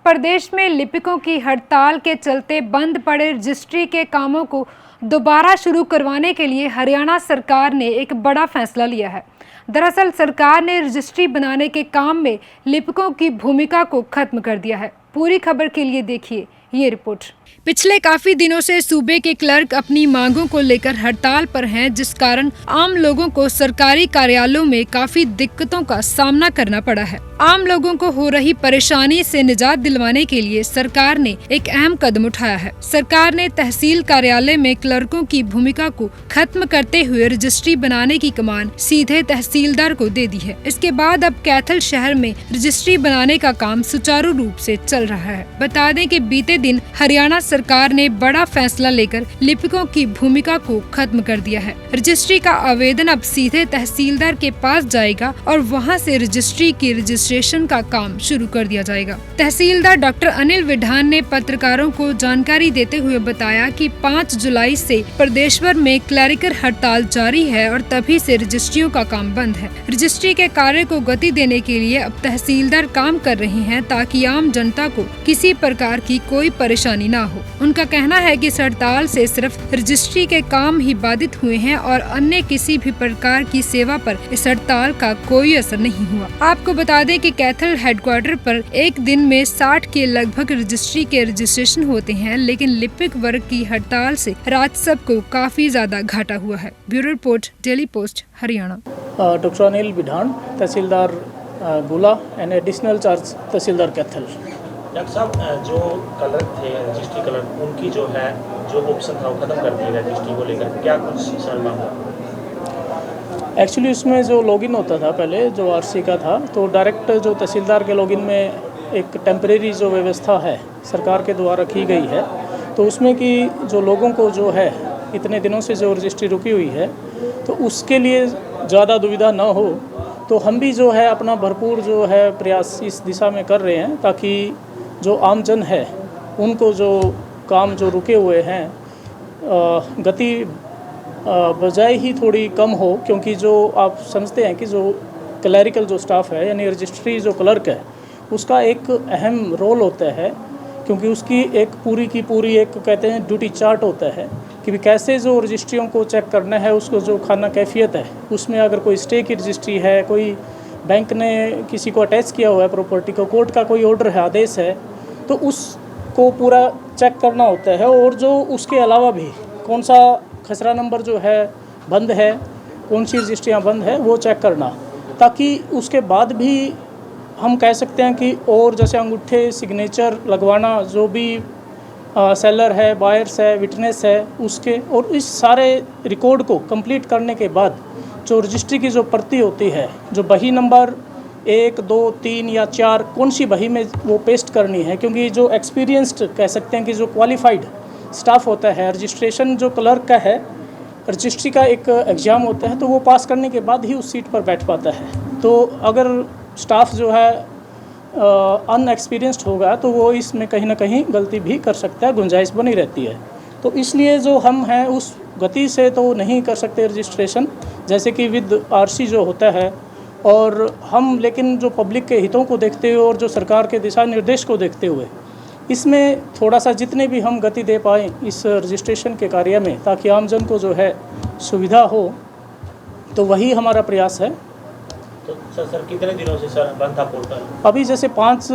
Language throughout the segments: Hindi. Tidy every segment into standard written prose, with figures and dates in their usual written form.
प्रदेश में लिपिकों की हड़ताल के चलते बंद पड़े रजिस्ट्री के कामों को दोबारा शुरू करवाने के लिए हरियाणा सरकार ने एक बड़ा फैसला लिया है। दरअसल सरकार ने रजिस्ट्री बनाने के काम में लिपिकों की भूमिका को खत्म कर दिया है। पूरी खबर के लिए देखिए ये रिपोर्ट। पिछले काफी दिनों से सूबे के क्लर्क अपनी मांगों को लेकर हड़ताल पर हैं, जिस कारण आम लोगों को सरकारी कार्यालयों में काफी दिक्कतों का सामना करना पड़ा है। आम लोगों को हो रही परेशानी से निजात दिलवाने के लिए सरकार ने एक अहम कदम उठाया है। सरकार ने तहसील कार्यालय में क्लर्कों की भूमिका को खत्म करते हुए रजिस्ट्री बनाने की कमान सीधे तहसीलदार को दे दी है। इसके बाद अब कैथल शहर में रजिस्ट्री बनाने का काम सुचारू रूप से चल रहा है। बता दें कि बीते दिन हरियाणा सरकार ने बड़ा फैसला लेकर लिपिकों की भूमिका को खत्म कर दिया है। रजिस्ट्री का आवेदन अब सीधे तहसीलदार के पास जाएगा और वहां से रजिस्ट्री की रजिस्ट्रेशन का काम शुरू कर दिया जाएगा। तहसीलदार डॉक्टर अनिल विधान ने पत्रकारों को जानकारी देते हुए बताया कि 5 जुलाई से प्रदेश भर में क्लरिकल हड़ताल जारी है और तभी से रजिस्ट्रियों का काम बंद है। रजिस्ट्री के कार्य को गति देने के लिए अब तहसीलदार काम कर रहे हैं ताकि आम जनता को किसी प्रकार की कोई परेशानी न हो। उनका कहना है कि इस हड़ताल से सिर्फ रजिस्ट्री के काम ही बाधित हुए हैं और अन्य किसी भी प्रकार की सेवा पर इस हड़ताल का कोई असर नहीं हुआ। आपको बता दें कि कैथल हेडक्वार्टर पर एक दिन में 60 के लगभग रजिस्ट्री के रजिस्ट्रेशन होते हैं, लेकिन लिपिक वर्ग की हड़ताल से राजस्व को काफी ज्यादा घाटा हुआ है। Bureau report, daily post, Haryana. Doctor Anil विधान, तहसीलदार गुला and additional charge tehsildar Kaithal. Doctor साहब, जो क्लर्क थे रजिस्ट्री क्लर्क, उनकी जो ऑप्शन था वो खत्म कर दिया गया रजिस्ट्री को लेकर, क्या कुछ सर मांगा? एक्चुअली उसमें जो लॉगिन होता था पहले, जो आरसी का था, तो डायरेक्ट जो तहसीलदार के लॉगिन में एक टेम्परेरी जो व्यवस्था है सरकार के द्वारा की गई है, तो उसमें कि जो लोगों को जो है इतने दिनों से जो रजिस्ट्री रुकी हुई है, तो उसके लिए ज़्यादा दुविधा ना हो, तो हम भी जो है अपना भरपूर जो है प्रयास इस दिशा में कर रहे हैं ताकि जो आमजन है उनको जो काम जो रुके हुए हैं गति बजाय ही थोड़ी कम हो, क्योंकि जो आप समझते हैं कि जो क्लरिकल जो स्टाफ है यानी रजिस्ट्री जो क्लर्क है उसका एक अहम रोल होता है, क्योंकि उसकी एक पूरी की पूरी एक कहते हैं ड्यूटी चार्ट होता है कि कैसे जो रजिस्ट्रियों को चेक करना है, उसको जो खाना कैफियत है उसमें अगर कोई स्टे की रजिस्ट्री है, कोई बैंक ने किसी को अटैच किया हुआ है प्रॉपर्टी को, कोर्ट का कोई ऑर्डर है, आदेश है, तो उसको पूरा चेक करना होता है। और जो उसके अलावा भी कौन सा खसरा नंबर जो है बंद है, कौन सी रजिस्ट्रियाँ बंद है, वो चेक करना, ताकि उसके बाद भी हम कह सकते हैं कि और जैसे अंगूठे सिग्नेचर लगवाना, जो भी सेलर है, बायर्स है, विटनेस है, उसके और इस सारे रिकॉर्ड को कंप्लीट करने के बाद जो रजिस्ट्री की जो प्रति होती है, जो बही नंबर 1, 2, 3 या 4 कौन सी बही में वो पेस्ट करनी है, क्योंकि जो एक्सपीरियंस्ड कह सकते हैं कि जो क्वालिफाइड स्टाफ होता है, रजिस्ट्रेशन जो क्लर्क का है, रजिस्ट्री का एक एग्ज़ाम होता है, तो वो पास करने के बाद ही उस सीट पर बैठ पाता है। तो अगर स्टाफ जो है अनएक्सपीरियंस्ड होगा तो वो इसमें कहीं ना कहीं गलती भी कर सकता है, गुंजाइश बनी रहती है। तो इसलिए जो हम हैं उस गति से तो नहीं कर सकते रजिस्ट्रेशन जैसे कि विद आरसी जो होता है, और हम लेकिन जो पब्लिक के हितों को देखते हुए और जो सरकार के दिशा निर्देश को देखते हुए इसमें थोड़ा सा जितने भी हम गति दे पाएँ इस रजिस्ट्रेशन के कार्य में, ताकि आमजन को जो है सुविधा हो, तो वही हमारा प्रयास है। तो सर कितने दिनों से सर बंद था पोर्टल? अभी जैसे 5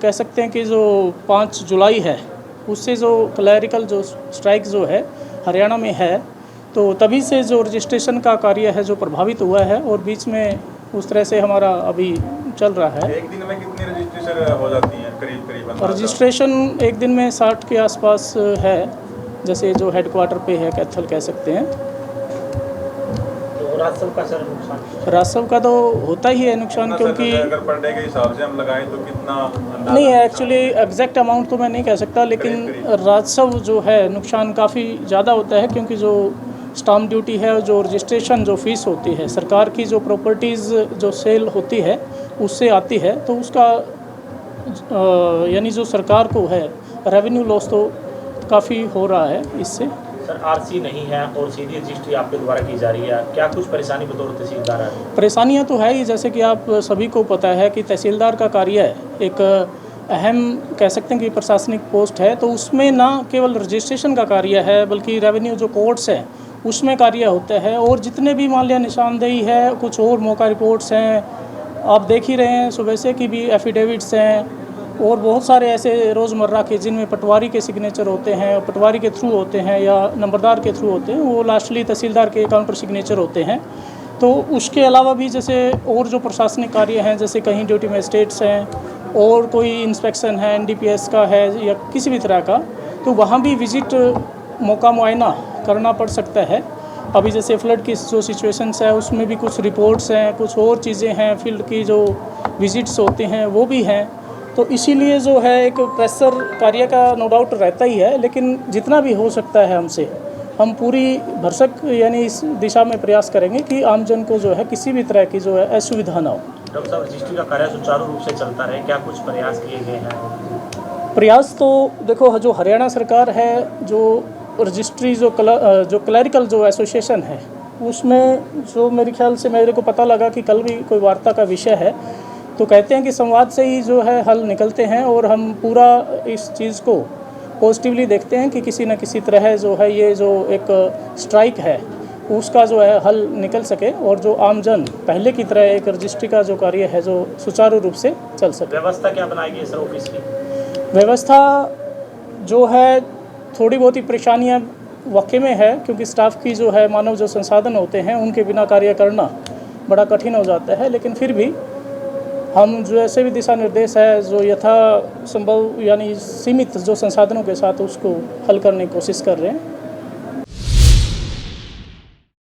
कह सकते हैं कि जो 5 जुलाई है उससे जो क्लरिकल जो स्ट्राइक जो है हरियाणा में है, तो तभी से जो रजिस्ट्रेशन का कार्य है जो प्रभावित हुआ है, और बीच में उस तरह से हमारा अभी चल रहा है। एक दिन में कितनी रजिस्ट्रेशन हो जाती है? करीब रजिस्ट्रेशन एक दिन में 60 के आसपास है, जैसे जो हेडक्वार्टर पे है कैथल कह सकते हैं। तो राजस्व का सर नुकसान? राजस्व का तो होता ही है नुकसान, क्योंकि अगर पर डे के हिसाब से हम लगाएं तो कितना नहीं है, एक्चुअली एग्जैक्ट अमाउंट तो मैं नहीं कह सकता, लेकिन राजस्व जो है नुकसान काफ़ी ज़्यादा होता है, क्योंकि जो स्टाम्प ड्यूटी है, जो रजिस्ट्रेशन जो फीस होती है, सरकार की जो प्रॉपर्टीज़ जो सेल होती है उससे आती है, तो उसका यानी जो सरकार को है रेवेन्यू लॉस तो काफ़ी हो रहा है इससे। सर आरसी नहीं है और सीधी रजिस्ट्री आपके द्वारा की जा रही है, क्या कुछ परेशानी बतौर तहसीलदार है? परेशानियां तो है ही, जैसे कि आप सभी को पता है कि तहसीलदार का कार्य एक अहम कह सकते हैं कि प्रशासनिक पोस्ट है, तो उसमें ना केवल रजिस्ट्रेशन का कार्य है बल्कि रेवेन्यू जो कोर्ट्स है उसमें कार्य होता है। और जितने भी मान लिया निशानदेही है, कुछ और मौका रिपोर्ट्स हैं, आप देख ही रहे हैं, सुबह से की भी एफिडेविट्स हैं और बहुत सारे ऐसे रोज़मर्रा के जिनमें पटवारी के सिग्नेचर होते हैं, पटवारी के थ्रू होते हैं या नंबरदार के थ्रू होते हैं, वो लास्टली तहसीलदार के काउंटर सिग्नेचर होते हैं। तो उसके अलावा भी जैसे और जो प्रशासनिक कार्य हैं, जैसे कहीं ड्यूटी मजिस्ट्रेट्स हैं और कोई इंस्पेक्शन है NDPS का है या किसी भी तरह का, तो वहाँ भी विज़िट मौका मुआयना करना पड़ सकता है। अभी जैसे फ्लड की जो सिचुएशंस है उसमें भी कुछ रिपोर्ट्स हैं, कुछ और चीज़ें हैं, फील्ड की जो विज़िट्स होते हैं वो भी हैं। तो इसीलिए जो है एक प्रेशर कार्य का नो डाउट रहता ही है, लेकिन जितना भी हो सकता है हमसे हम पूरी भरसक यानी इस दिशा में प्रयास करेंगे कि आमजन को जो है किसी भी तरह की जो है असुविधा ना हो। डॉक्टर साहब, रजिस्ट्री का कार्य सुचारू रूप से चलता रहे, क्या कुछ प्रयास किए गए हैं? प्रयास तो देखो, जो हरियाणा सरकार है, जो रजिस्ट्री जो क्लरिकल जो एसोसिएशन है उसमें जो मेरे ख्याल से मेरे को पता लगा कि कल भी कोई वार्ता का विषय है, तो कहते हैं कि संवाद से ही जो है हल निकलते हैं और हम पूरा इस चीज़ को पॉजिटिवली देखते हैं कि किसी न किसी तरह जो है ये जो एक स्ट्राइक है उसका जो है हल निकल सके और जो आमजन पहले की तरह एक रजिस्ट्री का जो कार्य है जो सुचारू रूप से चल सके। व्यवस्था क्या बनाएगी सर ऑफिस की? व्यवस्था जो है थोड़ी बहुत ही परेशानियाँ वाकई में है, क्योंकि स्टाफ की जो है मानव जो संसाधन होते हैं उनके बिना कार्य करना बड़ा कठिन हो जाता है, लेकिन फिर भी हम जो ऐसे भी दिशा निर्देश है जो यथा संभव यानी सीमित जो संसाधनों के साथ उसको हल करने की कोशिश कर रहे हैं।